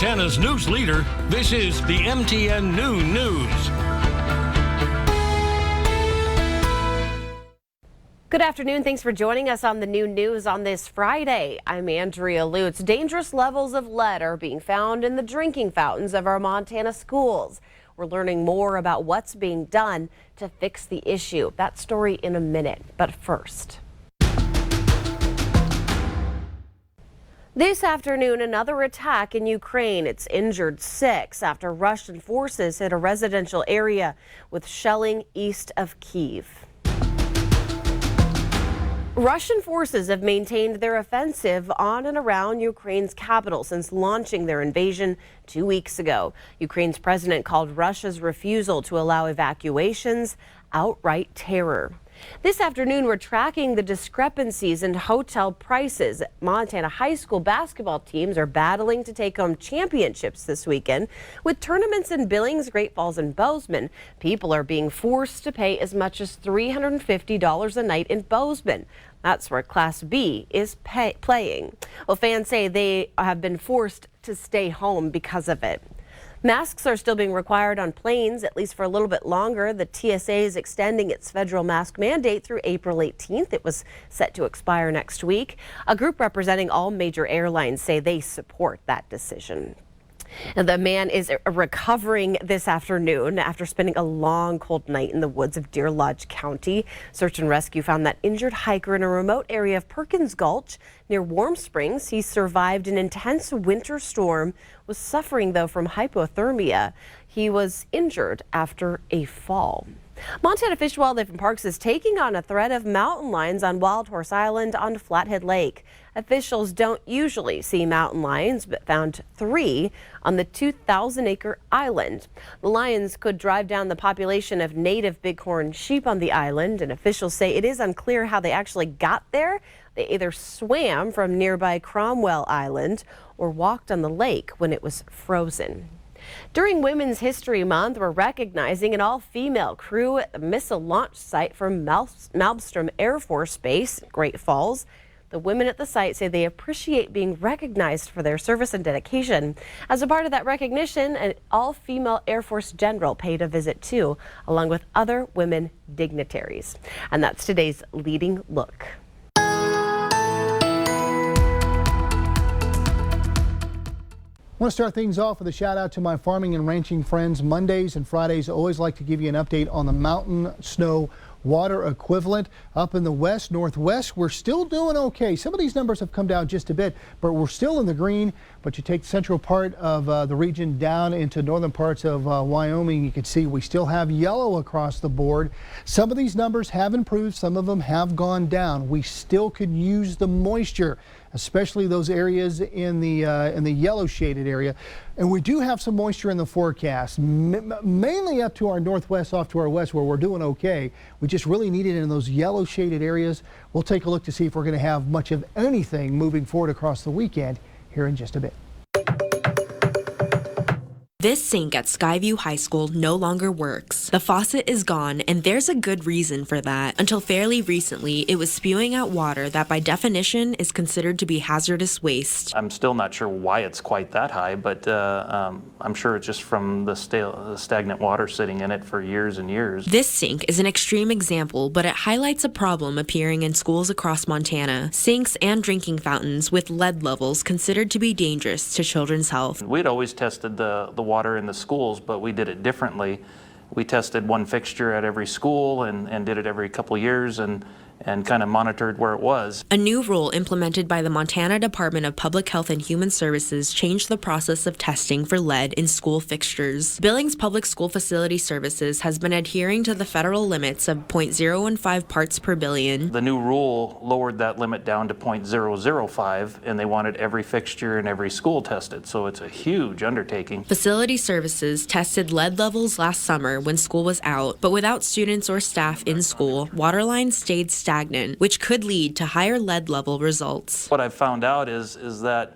Montana's news leader, this is the MTN Noon News. Good afternoon. Thanks for joining us on the Noon News on this Friday. I'm Andrea Lutz. Dangerous levels of lead are being found in the drinking fountains of our Montana schools. We're learning more about what's being done to fix the issue. That story in a minute. But first. This afternoon, another attack in Ukraine. It's injured 6 after Russian forces hit a residential area with shelling east of Kyiv. Russian forces have maintained their offensive on and around Ukraine's capital since launching their invasion 2 weeks ago. Ukraine's president called Russia's refusal to allow evacuations outright terror. This afternoon, we're tracking the discrepancies in hotel prices. Montana high school basketball teams are battling to take home championships this weekend. With tournaments in Billings, Great Falls, and Bozeman, people are being forced to pay as much as $350 a night in Bozeman. That's where Class B is playing. Well, fans say they have been forced to stay home because of it. Masks are still being required on planes, at least for a little bit longer. The TSA is extending its federal mask mandate through April 18th. It was set to expire next week. A group representing all major airlines say they support that decision. And the man is recovering this afternoon after spending a long, cold night in the woods of Deer Lodge County. Search and rescue found that injured hiker in a remote area of Perkins Gulch near Warm Springs. He survived an intense winter storm, was suffering, though, from hypothermia. He was injured after a fall. Montana Fish, Wildlife and Parks is taking on a threat of mountain lions on Wild Horse Island on Flathead Lake. Officials don't usually see mountain lions, but found 3 on the 2,000-acre island. The lions could drive down the population of native bighorn sheep on the island, and officials say it is unclear how they actually got there. They either swam from nearby Cromwell Island or walked on the lake when it was frozen. During Women's History Month, we're recognizing an all-female crew at the missile launch site from Malmstrom Air Force Base, Great Falls. The women at the site say they appreciate being recognized for their service and dedication. As a part of that recognition, an all-female Air Force general paid a visit too, along with other women dignitaries. And that's today's Leading Look. I want to start things off with a shout out to my farming and ranching friends. Mondays and Fridays, I always like to give you an update on the mountain snow water equivalent. Up in the west, northwest, we're still doing okay. Some of these numbers have come down just a bit, but we're still in the green. But you take the central part of the region down into northern parts of Wyoming, you can see we still have yellow across the board. Some of these numbers have improved, some of them have gone down. We still could use the moisture, especially those areas in the yellow shaded area. And we do have some moisture in the forecast, mainly up to our northwest, off to our west, where we're doing okay. We just really need it in those yellow shaded areas. We'll take a look to see if we're going to have much of anything moving forward across the weekend here in just a bit. This sink at Skyview High School no longer works. The faucet is gone, and there's a good reason for that. Until fairly recently, it was spewing out water that by definition is considered to be hazardous waste. I'm still not sure why it's quite that high, but I'm sure it's just from the stagnant water sitting in it for years and years. This sink is an extreme example, but it highlights a problem appearing in schools across Montana. Sinks and drinking fountains with lead levels considered to be dangerous to children's health. We'd always tested the water in the schools, but we did it differently. We tested one fixture at every school and did it every couple years and kind of monitored where it was. A new rule implemented by the Montana Department of Public Health and Human Services changed the process of testing for lead in school fixtures. Billings Public School Facility Services has been adhering to the federal limits of 0.015 parts per billion. The new rule lowered that limit down to 0.005, and they wanted every fixture in every school tested, so it's a huge undertaking. Facility Services tested lead levels last summer when school was out, but without students or staff in school, water lines stayed stagnant, which could lead to higher lead level results. What I've found out is that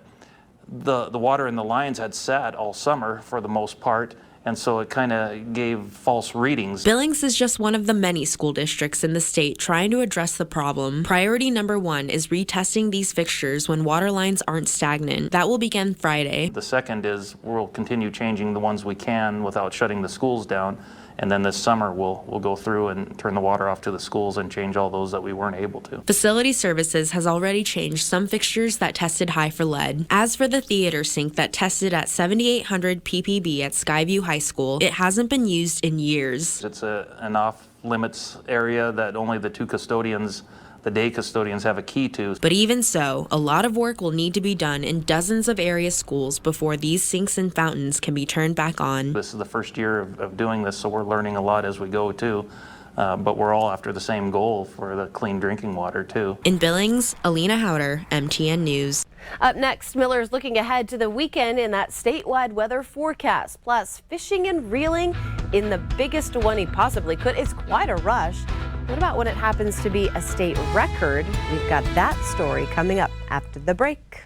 the water in the lines had sat all summer for the most part, And so it kind of gave false readings. Billings is just one of the many school districts in the state trying to address the problem. Priority number 1 is retesting these fixtures when water lines aren't stagnant. That will begin Friday. The second is we'll continue changing the ones we can without shutting the schools down. And then this summer, we'll go through and turn the water off to the schools and change all those that we weren't able to. Facility Services has already changed some fixtures that tested high for lead. As for the theater sink that tested at 7,800 ppb at Skyview High School, it hasn't been used in years. It's an off-limits area that only the 2 custodians, the day custodians, have a key to. But even so, a lot of work will need to be done in dozens of area schools before these sinks and fountains can be turned back on. This is the first year of doing this, so we're learning a lot as we go too. But we're all after the same goal for the clean drinking water too. In Billings, Alina Howder, MTN News. Up next, Miller's looking ahead to the weekend in that statewide weather forecast. Plus, fishing and reeling in the biggest one he possibly could. It's quite a rush. What about when it happens to be a state record? We've got that story coming up after the break.